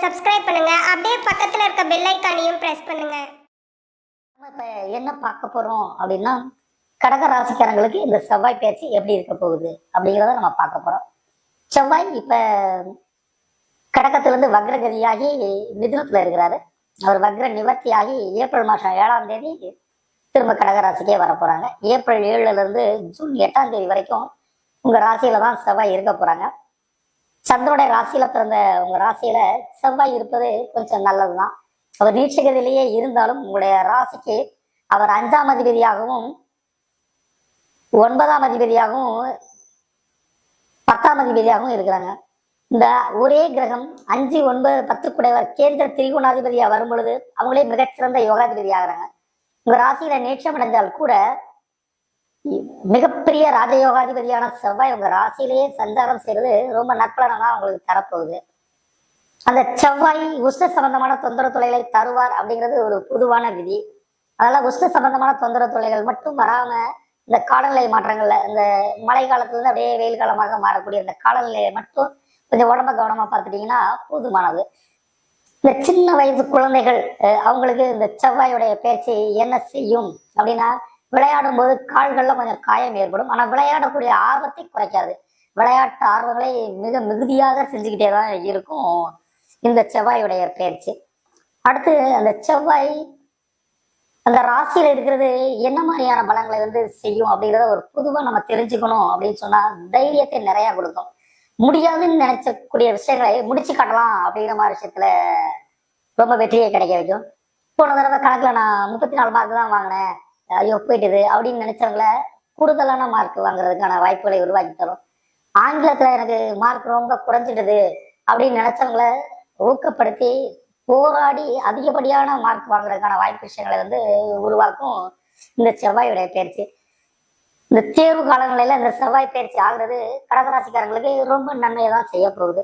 Subscribe பண்ணுங்க. அப்படியே பக்கத்துல இருக்க பெல் ஐகானையும் பிரஸ் பண்ணுங்க. நம்ம இப்ப என்ன பார்க்க போறோம் அப்படின்னா, கடக ராசிக்காரங்களுக்கு இந்த செவ்வாய் பயிற்சி எப்படி இருக்க போகுது அப்படிங்கிறத நம்ம பார்க்க போறோம். செவ்வாய் இப்ப கடகத்திலிருந்து வக்ரகதியாகி மிதுனத்துல இருக்கிறாரு. அவர் வக்ர நிவர்த்தியாகி ஏப்ரல் மாசம் 7ஆம் தேதி திரும்ப கடகராசிக்கே வர போறாங்க. ஏப்ரல் 7ல இருந்து ஜூன் 8ஆம் தேதி வரைக்கும் உங்க ராசியில தான் செவ்வாய் இருக்க போறாங்க. சந்திரனுடைய ராசியில பிறந்த உங்க ராசியில செவ்வாய் இருப்பது கொஞ்சம் நல்லதுதான். அவர் நீட்சகதியிலேயே இருந்தாலும் உங்களுடைய ராசிக்கு அவர் 5ஆம் அதிபதியாகவும் 9ஆம் அதிபதியாகவும் 10ஆம் அதிபதியாகவும் இருக்கிறாங்க. இந்த ஒரே கிரகம் 5, 9, 10 கூடையவர் கேந்திர திரிகோணாதிபதியா வரும் பொழுது அவங்களே மிகச்சிறந்த யோகாதிபதி ஆகிறாங்க. உங்க ராசியில நேற்றம் அடைஞ்சால் கூட மிகப்பெரிய ராஜயோகாதிபதியான செவ்வாய் உங்க ராசியிலேயே சஞ்சாரம் செய்யறது ரொம்ப நற்பலனை தான் உங்களுக்கு தரப்போகுது. அந்த செவ்வாய் உஷ்ண சம்பந்தமான தொந்தரவு தொலைகளை தருவார் அப்படிங்கிறது ஒரு பொதுவான விதி. அதனால உஷ்ண சம்பந்தமான தொந்தரவு தொலைகள் மட்டும் வராம இந்த காலநிலை மாற்றங்கள்ல இந்த மழை காலத்துல இருந்து அப்படியே வெயில் காலமாக மாறக்கூடிய இந்த காலநிலையை மட்டும் கொஞ்சம் உடம்ப கவனமா பார்த்துட்டீங்கன்னா போதுமானது. இந்த சின்ன வயசு குழந்தைகள் அவங்களுக்கு இந்த செவ்வாயுடைய பேச்சு என்ன செய்யும் அப்படின்னா, விளையாடும் போது கால்கள்ல கொஞ்சம் காயம் ஏற்படும். ஆனா விளையாடக்கூடிய ஆர்வத்தை குறைக்காது. விளையாட்டு ஆர்வங்களை மிக மிகுதியாக செஞ்சுக்கிட்டே தான் இருக்கும் இந்த செவ்வாயுடைய பயிற்சி. அடுத்து அந்த செவ்வாய் அந்த ராசியில இருக்கிறது என்ன மாதிரியான பலங்களை செய்யும் அப்படிங்கிறத ஒரு பொதுவா நம்ம தெரிஞ்சுக்கணும் அப்படின்னு சொன்னா, தைரியத்தை நிறைய கொடுக்கும். முடியாதுன்னு நினைச்சக்கூடிய விஷயங்களை முடிச்சு காட்டலாம் அப்படிங்கிற மாதிரி விஷயத்துல ரொம்ப வெற்றியை கிடைக்க வைக்கும். போன தடவை கணக்குல நான் 34 மார்க் தான் வாங்கினேன், ஐயோ போயிட்டுது அப்படின்னு நினைச்சவங்கள கூடுதலான மார்க் வாங்குறதுக்கான வாய்ப்புகளை உருவாக்கி தரும். ஆங்கிலத்துல எனக்கு மார்க் ரொம்ப குறைஞ்சிடுது அப்படின்னு நினைச்சவங்கள ஊக்கப்படுத்தி போராடி அதிகப்படியான மார்க் வாங்குறதுக்கான வாய்ப்பு விஷயங்களை உருவாக்கும் இந்த செவ்வாயுடைய பயிற்சி. இந்த தேர்வு காலங்களில இந்த செவ்வாய் பயிற்சி ஆகுறது கடகராசிக்காரங்களுக்கு ரொம்ப நன்மையை தான் செய்ய போகுது.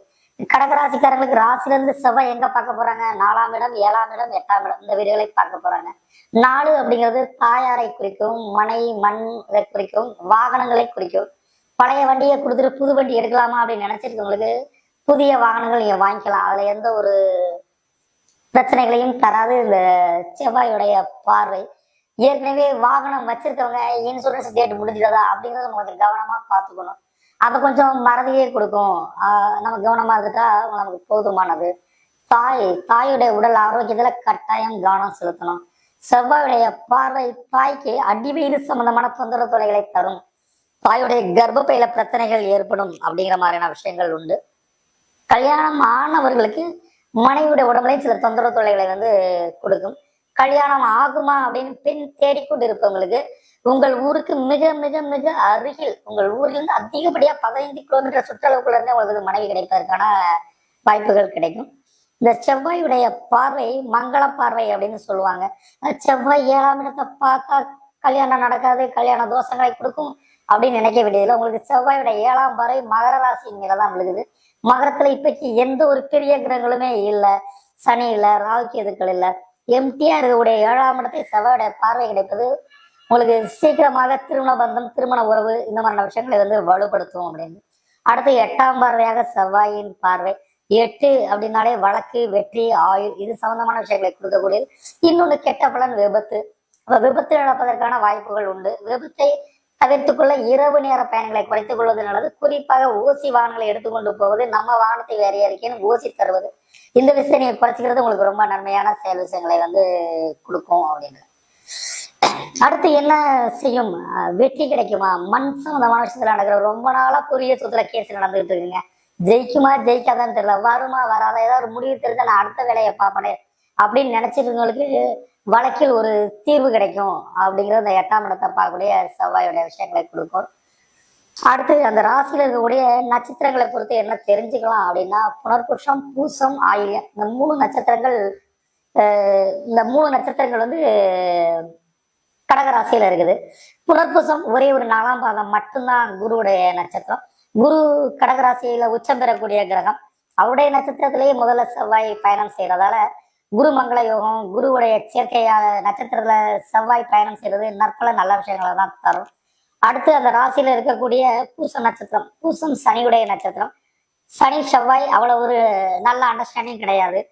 கடகராசிக்காரங்களுக்கு ராசில இருந்து செவ்வாய் எங்க பார்க்க போறாங்க? 4ஆம் இடம், 7ஆம் இடம், 8ஆம் இடம் இந்த வீடுகளை பார்க்க போறாங்க. 4 அப்படிங்கிறது தாயாரை குறிக்கும், மனை மண் இதை குறிக்கும், வாகனங்களை குறிக்கும். பழைய வண்டியை கொடுத்துட்டு புது வண்டி எடுக்கலாமா அப்படின்னு நினைச்சிருக்கவங்களுக்கு புதிய வாகனங்கள் நீங்க வாங்கிக்கலாம். அதுல எந்த ஒரு பிரச்சனைகளையும் தராது இந்த செவ்வாயுடைய பார்வை. ஏற்கனவே வாகனம் வச்சிருக்கவங்க இன்சூரன்ஸ் டேட் முடிஞ்சிடதா அப்படிங்கறத நம்ம கொஞ்சம் கவனமா பார்த்துக்கணும். அதை கொஞ்சம் மறதியே கொடுக்கும். நம்ம கவனமா இருந்துட்டா நமக்கு போதுமானது. தாயுடைய உடல் ஆரோக்கியத்துல கட்டாயம் கவனம் செலுத்தணும். செவ்வாயுடைய பார்வை தாய்க்கு அடிவயிறு சம்பந்தமான தொந்தரவு தொலைகளை தரும். தாயுடைய கர்ப்பப்பையில பிரச்சனைகள் ஏற்படும் அப்படிங்கிற மாதிரியான விஷயங்கள் உண்டு. கல்யாணம் ஆனவர்களுக்கு மனைவியுடைய உடம்புலையும் சில தொந்தரவு தொல்லைகளை கொடுக்கும். கல்யாணம் ஆகுமா அப்படின்னு பெண் தேடிக்கொண்டு இருப்பவங்களுக்கு உங்கள் ஊருக்கு மிக மிக மிக அருகில், உங்கள் ஊரிலிருந்து அதிகப்படியா 15 கிலோமீட்டர் சுற்றளவுக்குள்ள இருந்து உங்களுக்கு மனைவி கிடைப்பதற்கான வாய்ப்புகள் கிடைக்கும். இந்த செவ்வாயுடைய பார்வை மங்கள பார்வை அப்படின்னு சொல்லுவாங்க. செவ்வாய் 7ஆம் இடத்தை பார்த்தா கல்யாணம் நடக்காது, கல்யாண தோஷங்களை கொடுக்கும் அப்படின்னு நினைக்க வேண்டியதில்லை. உங்களுக்கு செவ்வாயுடைய 7ஆம் பார்வை மகர ராசிங்கிறதான் விழுகுது. மகரத்துல இப்பைக்கு எந்த ஒரு பெரிய கிரகங்களுமே இல்லை, சனி இல்லை, ராகு கேதுக்கள் இல்லை, எம்டிஆர் இருக்கக்கூடிய 7ஆம் இடத்தை செவ்வாயுடைய பார்வை கிடைப்பது உங்களுக்கு சீக்கிரமாக திருமண பந்தம், திருமண உறவு இந்த மாதிரியான விஷயங்களை வலுப்படுத்தும் அப்படின்னு. அடுத்து 8ஆம் பார்வையாக செவ்வாயின் பார்வை. 8 அப்படின்னாலே வழக்கு, வெற்றி, ஆயுள் இது சம்பந்தமான விஷயங்களை கொடுக்கக்கூடியது. இன்னொன்று கெட்ட பலன் விபத்து. விபத்து இழப்பதற்கான வாய்ப்புகள் உண்டு. விபத்தை தவிர்த்துக்கொள்ள இரவு நேர பயணங்களை குறைத்துக் கொள்வது நல்லது. குறிப்பாக ஊசி வாகனங்களை எடுத்துக்கொண்டு போவது, நம்ம வாகனத்தை வேற யாருக்கேன்னு ஊசி தருவது, இந்த விஷயத்தை நீங்க குறைச்சிக்கிறது உங்களுக்கு ரொம்ப நன்மையான செயல் விஷயங்களை கொடுக்கும் அப்படின்னு. அடுத்து என்ன செய்யும்? வெற்றி கிடைக்குமா? மண் சம்பந்தமான விஷயத்துல நடக்கிற ரொம்ப நாளா புரிய சொத்துல கேஸ் நடந்துகிட்டு இருக்குங்க. ஜெயிக்குமா ஜெயிக்காதான்னு தெரியல, வருமா வராத, ஏதாவது ஒரு முடிவு தெரிஞ்சா நான் அடுத்த வேலையை பார்ப்பனே அப்படின்னு நினைச்சிருக்கவங்களுக்கு வழக்கில் ஒரு தீர்வு கிடைக்கும் அப்படிங்கிற இந்த 8ஆம் இடத்தை பார்க்கக்கூடிய செவ்வாயுடைய விஷயங்களை கொடுக்கும். அடுத்து அந்த ராசியில இருக்கக்கூடிய நட்சத்திரங்களை பொறுத்து என்ன தெரிஞ்சுக்கலாம் அப்படின்னா, புனர்புஷம், பூசம், ஆயில்யம் இந்த 3 நட்சத்திரங்கள். இந்த 3 நட்சத்திரங்கள் கடகராசியில இருக்குது. புனர்பூசம் ஒரே ஒரு 4ஆம் பாதம் மட்டும்தான் குருவுடைய நட்சத்திரம். குரு கடகராசியில உச்சம் பெறக்கூடிய கிரகம். அவருடைய நட்சத்திரத்திலேயே முதல்ல செவ்வாய் பயணம் செய்யறதால குரு மங்கள யோகம், குருவுடைய செயற்கையா நட்சத்திரத்துல செவ்வாய் பயணம் செய்யறது நற்பல நல்ல விஷயங்களை தான் தரும். அடுத்து அந்த ராசியில இருக்கக்கூடிய பூசம் நட்சத்திரம். பூசம் சனியுடைய நட்சத்திரம். சனி செவ்வாய் அவ்வளவு ஒரு நல்ல அண்டர்ஸ்டாண்டிங் கிடையாது.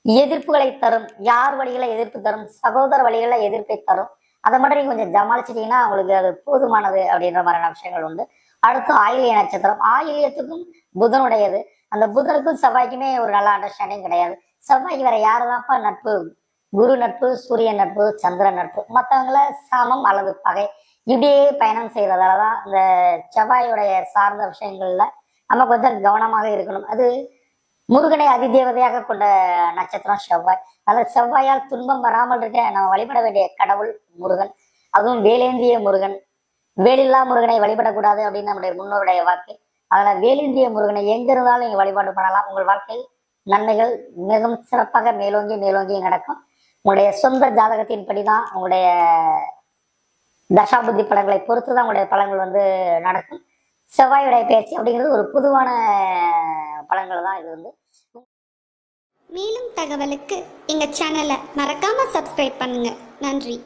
எதிர்ப்புகளை தரும். யார் வழிகளை எதிர்ப்பு தரும்? சகோதர வழிகளை எதிர்ப்பை தரும். அதை மட்டும் நீங்க கொஞ்சம் ஜமாளிச்சிட்டீங்கன்னா உங்களுக்கு அது போதுமானது அப்படின்ற மாதிரியான விஷயங்கள் உண்டு. அடுத்து ஆயிலிய நட்சத்திரம். ஆயிலியத்துக்கும் புதனுடையது. அந்த புதனுக்கும் செவ்வாய்க்குமே ஒரு நல்ல அண்டர்ஸ்டாண்டிங் கிடையாது. செவ்வாய்க்கு வேற யாருதான்ப்பா நட்பு? குரு நட்பு, சூரியன் நட்பு, சந்திரன் நட்பு. மற்றவங்கள சமம் அல்லது பகை இப்படியே பயணம் செய்யறதாலதான் இந்த செவ்வாயுடைய சார்ந்த விஷயங்கள்ல நம்ம கொஞ்சம் கவனமாக இருக்கணும். அது முருகனை அதிதேவதையாக கொண்ட நட்சத்திரம் செவ்வாய். அதில் செவ்வாயால் துன்பம் வராமல் இருக்க நம்ம வழிபட வேண்டிய கடவுள் முருகன். அதுவும் வேலேந்திய முருகன். வேலில்லா முருகனை வழிபடக்கூடாது அப்படின்னு நம்முடைய முன்னோருடைய வாக்கு. அதனால வேலேந்திய முருகனை எங்க இருந்தாலும் நீங்க வழிபாடு பண்ணலாம். உங்கள் வாழ்க்கையில் நன்மைகள் மிகவும் சிறப்பாக மேலோங்கி மேலோங்கி நடக்கும். உங்களுடைய சொந்த ஜாதகத்தின் படிதான் உங்களுடைய தசாபுத்தி பலன்களை பொறுத்துதான் உங்களுடைய பலன்கள் நடக்கும். செவ்வாயுடைய பயிற்சி அப்படிங்கிறது ஒரு பொதுவான பலன்கள் தான் இது மேலும் தகவலுக்கு எங்க சேனலை மறக்காம சப்ஸ்கிரைப் பண்ணுங்க. நன்றி.